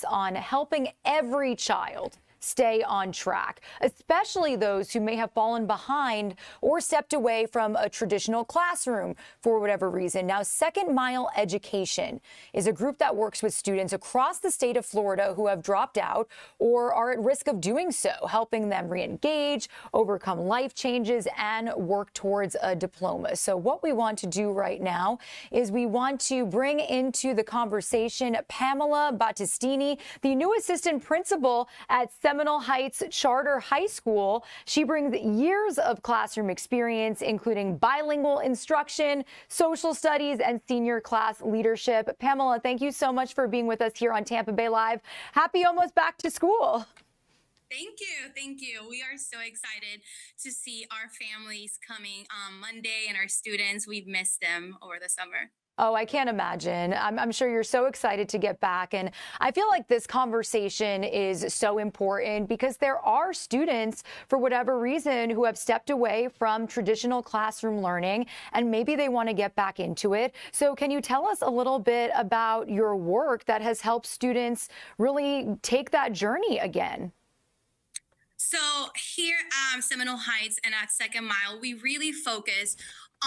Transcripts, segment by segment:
on helping every child stay on track, especially those who may have fallen behind or stepped away from a traditional classroom for whatever reason. Now, Second Mile Education is a group that works with students across the state of Florida who have dropped out or are at risk of doing so, helping them re-engage, overcome life changes, and work towards a diploma. So what we want to do right now is we want to bring into the conversation Pamela Battistini, the new assistant principal at Seminole Heights Charter High School. She brings years of classroom experience, including bilingual instruction, social studies, and senior class leadership. Pamela, thank you so much for being with us here on Tampa Bay Live. Happy almost back to school. Thank you. Thank you. We are so excited to see our families coming on Monday and our students. We've missed them over the summer. Oh, I can't imagine. I'm sure you're so excited to get back. And I feel like this conversation is so important because there are students, for whatever reason, who have stepped away from traditional classroom learning and maybe they want to get back into it. So can you tell us a little bit about your work that has helped students really take that journey again? So here at Seminole Heights and at Second Mile, we really focus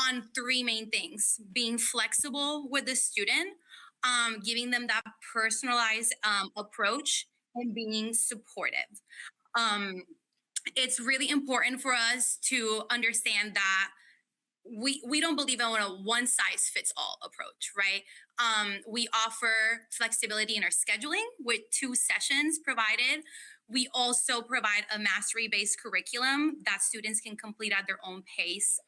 on three main things: being flexible with the student, giving them that personalized approach, and being supportive. It's really important for us to understand that we don't believe in a one size fits all approach, right? We offer flexibility in our scheduling with 2 sessions provided. We also provide a mastery-based curriculum that students can complete at their own pace.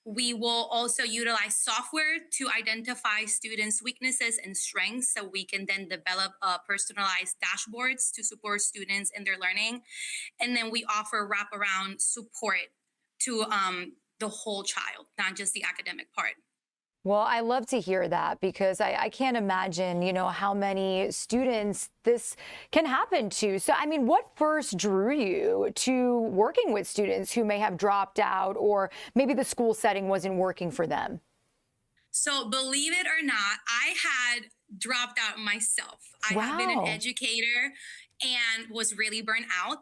We will also utilize software to identify students' weaknesses and strengths so we can then develop personalized dashboards to support students in their learning. And then we offer wraparound support to the whole child, not just the academic part. Well, I love to hear that because I can't imagine, how many students this can happen to. So, I mean, what first drew you to working with students who may have dropped out or maybe the school setting wasn't working for them? So, believe it or not, I had dropped out myself. I have been an educator and was really burnt out.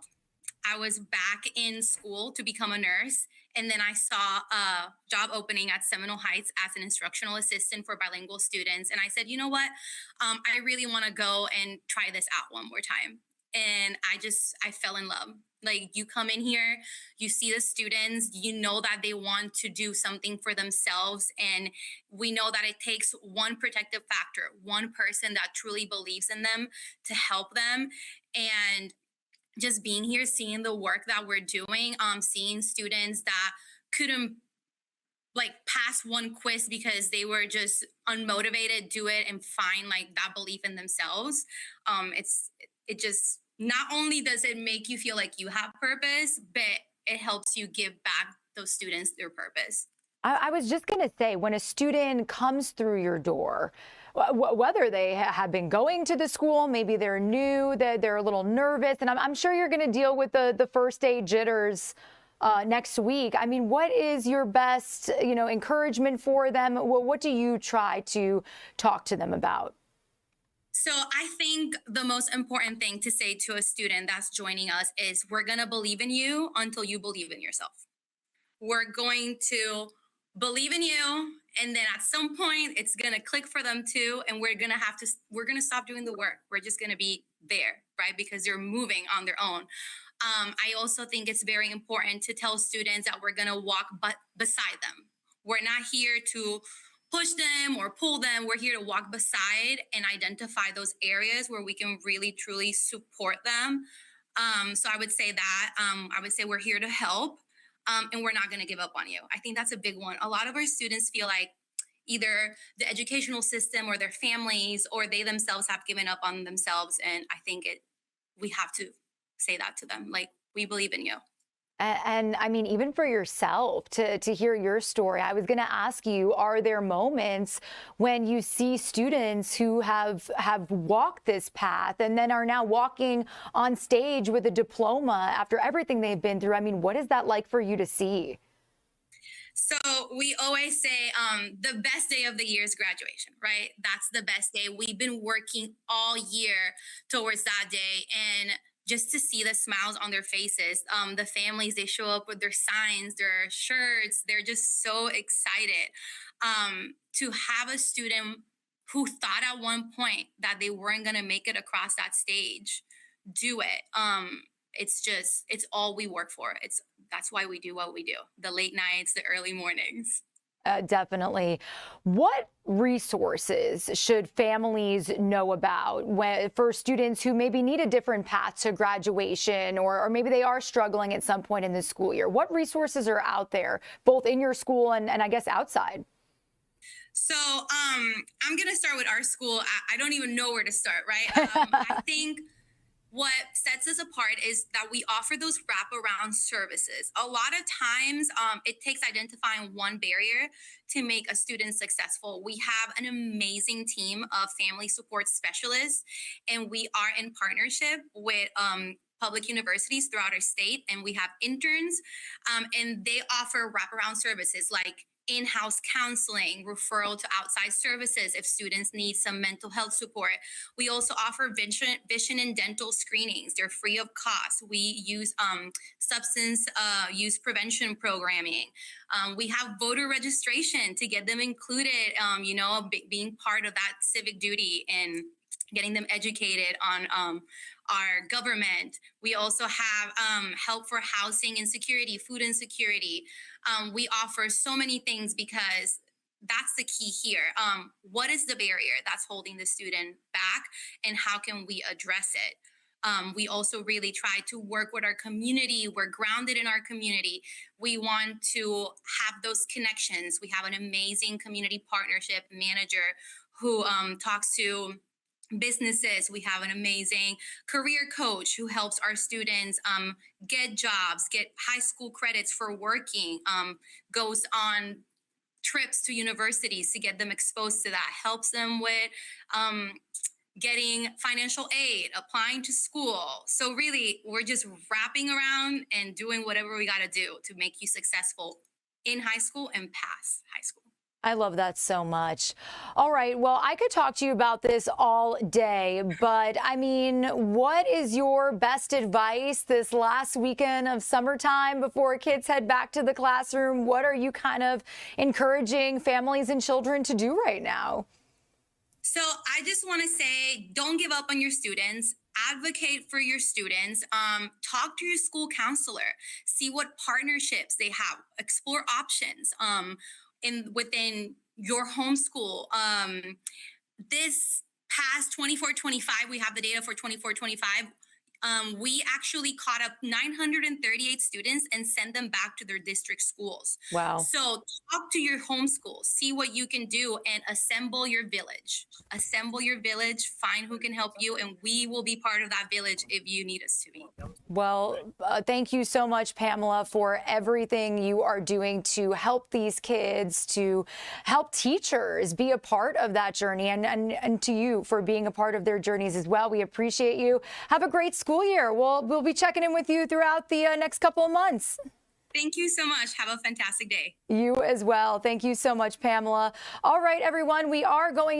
I was back in school to become a nurse. And then I saw a job opening at Seminole Heights as an instructional assistant for bilingual students. And I said, you know what? I really want to go and try this out one more time. And I fell in love. Like, you come in here, you see the students, you know that they want to do something for themselves. And we know that it takes one protective factor, one person that truly believes in them to help them. And just being here, seeing the work that we're doing, seeing students that couldn't pass one quiz because they were just unmotivated, do it and find that belief in themselves. It just, not only does it make you feel like you have purpose, but it helps you give back those students their purpose. I was just going to say, when a student comes through your door, whether they have been going to the school, maybe they're new, they're a little nervous, and I'm sure you're going to deal with the first day jitters next week. I mean, what is your best, encouragement for them? What do you try to talk to them about? So I think the most important thing to say to a student that's joining us is we're going to believe in you until you believe in yourself. We're going to believe in you, and then at some point it's going to click for them too, and we're going to stop doing the work. We're just going to be there, right? Because they're moving on their own. I also think it's very important to tell students that we're going to walk beside them. We're not here to push them or pull them. We're here to walk beside and identify those areas where we can really truly support them. So I would say that I would say we're here to help. And we're not going to give up on you. I think that's a big one. A lot of our students feel like either the educational system or their families or they themselves have given up on themselves. And I think we have to say that to them. We believe in you. And I mean, even for yourself, to hear your story, I was going to ask you, are there moments when you see students who have walked this path and then are now walking on stage with a diploma after everything they've been through? I mean, what is that like for you to see? So we always say the best day of the year is graduation, right? That's the best day. We've been working all year towards that day. And just to see the smiles on their faces, the families, they show up with their signs, their shirts. They're just so excited to have a student who thought at one point that they weren't going to make it across that stage do it. It's all we work for. That's why we do what we do. The late nights, the early mornings. Definitely. What resources should families know about for students who maybe need a different path to graduation, or maybe they are struggling at some point in the school year? What resources are out there, both in your school and I guess outside? So I'm going to start with our school. I don't even know where to start, right? I think what sets us apart is that we offer those wraparound services. A lot of times it takes identifying one barrier to make a student successful. We have an amazing team of family support specialists, and we are in partnership with public universities throughout our state, and we have interns, and they offer wraparound services like in-house counseling, referral to outside services if students need some mental health support. We also offer vision and dental screenings. They're free of cost. We use substance use prevention programming. We have voter registration to get them included, being part of that civic duty and getting them educated on our government. We also have help for housing insecurity, food insecurity. We offer so many things because that's the key here. What is the barrier that's holding the student back, and how can we address it? We also really try to work with our community. We're grounded in our community. We want to have those connections. We have an amazing community partnership manager who talks to businesses. We have an amazing career coach who helps our students get jobs, get high school credits for working, goes on trips to universities to get them exposed to that, helps them with getting financial aid, applying to school. So really, we're just wrapping around and doing whatever we got to do to make you successful in high school and past high school. I love that so much. All right. Well, I could talk to you about this all day, but I mean, what is your best advice this last weekend of summertime before kids head back to the classroom? What are you kind of encouraging families and children to do right now? So I just want to say, don't give up on your students. Advocate for your students. Talk to your school counselor. See what partnerships they have. Explore options. Within your homeschool. This past 24-25, we have the data for 24-25. We actually caught up 938 students and sent them back to their district schools. Wow. So talk to your homeschool, see what you can do, and assemble your village. Assemble your village, find who can help you, and we will be part of that village if you need us to be. Well, thank you so much, Pamela, for everything you are doing to help these kids, to help teachers be a part of that journey, and to you for being a part of their journeys as well. We appreciate you. Have a great school year. We'll be checking in with you throughout the next couple of months. Thank you so much. Have a fantastic day. You as well. Thank you so much, Pamela. All right, everyone, we are going